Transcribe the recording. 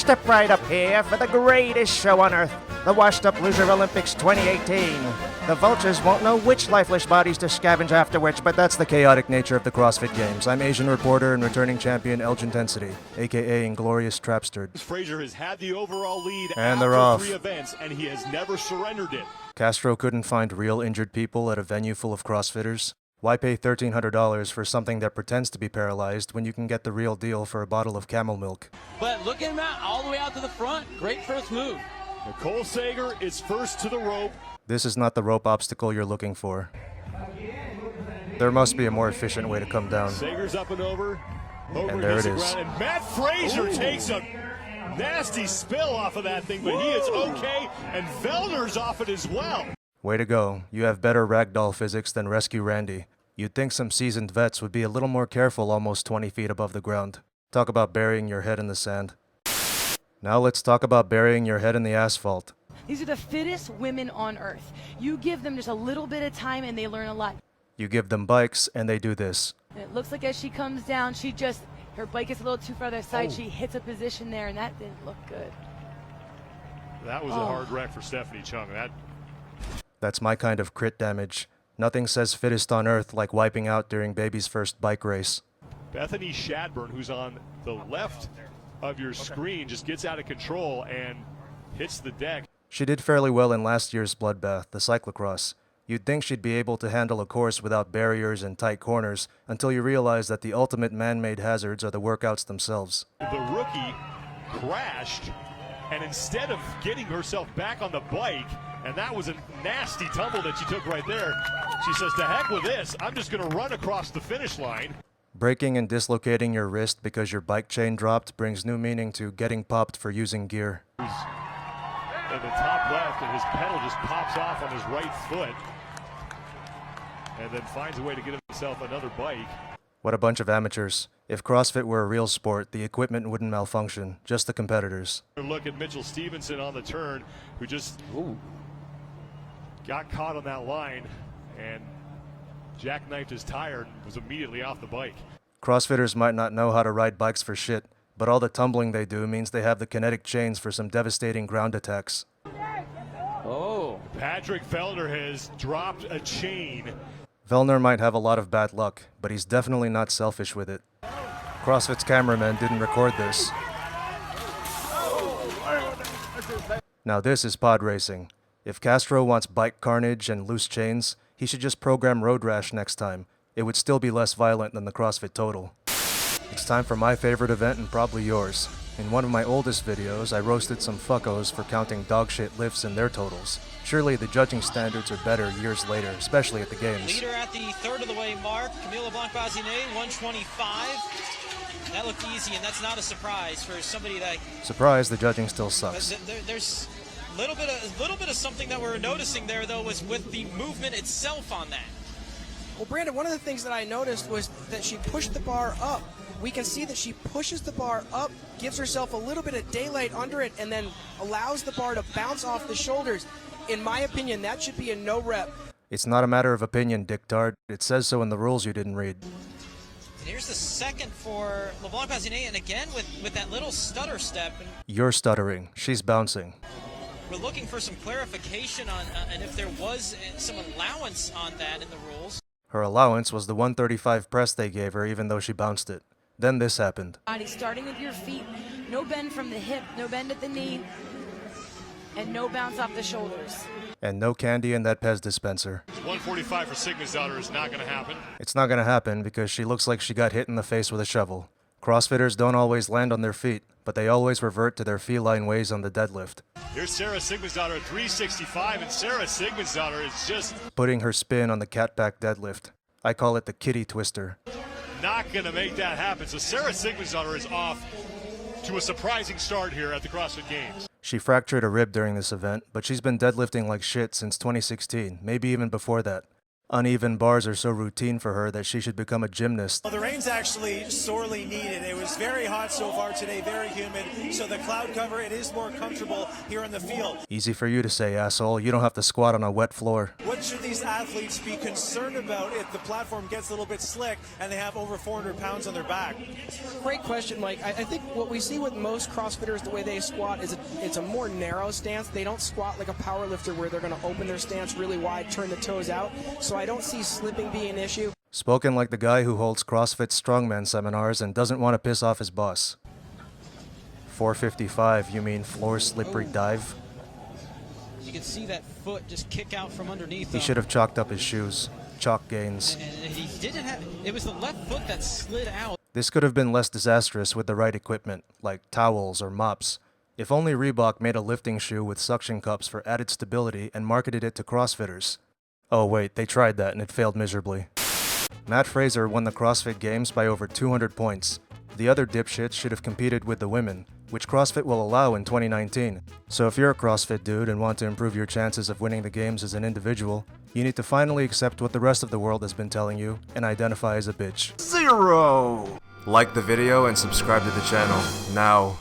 Step right up here for the greatest show on earth, the Washed Up Loser Olympics 2018. The vultures won't know which lifeless bodies to scavenge after which, but that's the chaotic nature of the CrossFit Games. I'm Asian reporter and returning champion Elgintensity, aka Inglorious Trapsterd. Frazier has had the overall lead and after 3 events, and he has never surrendered it. Castro couldn't find real injured people at a venue full of CrossFitters. Why pay $1,300 for something that pretends to be paralyzed when you can get the real deal for a bottle of camel milk? But look at him out, all the way out to the front. Great first move. Nicole Sager is first to the rope. This is not the rope obstacle you're looking for. There must be a more efficient way to come down. Sager's up and over and there it is. And Matt Frazier takes a nasty spill off of that thing, but he is okay, and Vellner's off it as well. Way to go. You have better ragdoll physics than Rescue Randy. You'd think some seasoned vets would be a little more careful almost 20 feet above the ground. Talk about burying your head in the sand. Now let's talk about burying your head in the asphalt. These are the fittest women on earth. You give them just a little bit of time and they learn a lot. You give them bikes and they do this. And it looks like as she comes down, her bike is a little too far to the side. She hits a position there and that didn't look good. That was a hard wreck for Stephanie Chung. That's my kind of crit damage. Nothing says fittest on earth like wiping out during baby's first bike race. Bethany Shadburn, who's on the left of your screen, just gets out of control and hits the deck. She did fairly well in last year's bloodbath, the cyclocross. You'd think she'd be able to handle a course without barriers and tight corners until you realize that the ultimate man-made hazards are the workouts themselves. The rookie crashed, and instead of getting herself back on the bike, and that was a nasty tumble that she took right there, she says, to heck with this, I'm just going to run across the finish line. Breaking and dislocating your wrist because your bike chain dropped brings new meaning to getting popped for using gear. He's in the top left, and his pedal just pops off on his right foot, and then finds a way to get himself another bike. What a bunch of amateurs. If CrossFit were a real sport, the equipment wouldn't malfunction, just the competitors. Look at Mitchell Stevenson on the turn, who just got caught on that line and jackknifed his tire and was immediately off the bike. CrossFitters might not know how to ride bikes for shit, but all the tumbling they do means they have the kinetic chains for some devastating ground attacks. Patrick Vellner has dropped a chain. Vellner might have a lot of bad luck, but he's definitely not selfish with it. CrossFit's cameraman didn't record this. Now this is pod racing. If Castro wants bike carnage and loose chains, he should just program road rash next time. It would still be less violent than the CrossFit Total. It's time for my favorite event and probably yours. In one of my oldest videos, I roasted some fuckos for counting dogshit lifts in their totals. Surely the judging standards are better years later, especially at the games. Leader at the third of the way mark, Camille LeBlanc-Bazinet, 125. That looked easy, and that's not a surprise for somebody that... Surprise, the judging still sucks. There's a little bit of something that we're noticing there, though, was with the movement itself on that. Well, Brandon, one of the things that I noticed was that she pushed the bar up. We can see that she pushes the bar up, gives herself a little bit of daylight under it, and then allows the bar to bounce off the shoulders. In my opinion, that should be a no rep. It's not a matter of opinion, dicktard. It says so in the rules you didn't read. And here's the second for LeBlanc-Bazinet, and again with that little stutter step. You're stuttering. She's bouncing. We're looking for some clarification on and if there was some allowance on that in the rules. Her allowance was the 135 press they gave her, even though she bounced it. Then this happened. Body starting with your feet, no bend from the hip, no bend at the knee, and no bounce off the shoulders. And no candy in that Pez dispenser. 145 for Sigma's daughter is not going to happen. It's not going to happen because she looks like she got hit in the face with a shovel. CrossFitters don't always land on their feet, but they always revert to their feline ways on the deadlift. Here's Sarah Sigma's daughter at 365, and Sarah Sigma's daughter is just... putting her spin on the cat back deadlift. I call it the kitty twister. Not going to make that happen. So Sarah Sigma's daughter is off to a surprising start here at the CrossFit Games. She fractured a rib during this event, but she's been deadlifting like shit since 2016, maybe even before that. Uneven bars are so routine for her that she should become a gymnast. Well, the rain's actually sorely needed. It was very hot so far today, very humid, so the cloud cover, it is more comfortable here on the field. Easy for you to say, asshole. You don't have to squat on a wet floor. What should these athletes be concerned about if the platform gets a little bit slick and they have over 400 pounds on their back? Great question, Mike. I think what we see with most CrossFitters, the way they squat, is it's a more narrow stance. They don't squat like a power lifter where they're going to open their stance really wide, turn the toes out. So I don't see slipping being an issue. Spoken like the guy who holds CrossFit strongman seminars and doesn't want to piss off his boss. 455, you mean floor slippery dive? You can see that foot just kick out from underneath He him. should have chalked up his shoes. Chalk gains. And he didn't have, it was the left foot that slid out. This could have been less disastrous with the right equipment, like towels or mops. If only Reebok made a lifting shoe with suction cups for added stability and marketed it to CrossFitters. Oh wait, they tried that and it failed miserably. Matt Fraser won the CrossFit Games by over 200 points. The other dipshits should have competed with the women, which CrossFit will allow in 2019. So if you're a CrossFit dude and want to improve your chances of winning the games as an individual, you need to finally accept what the rest of the world has been telling you and identify as a bitch. 0. Like the video and subscribe to the channel, now.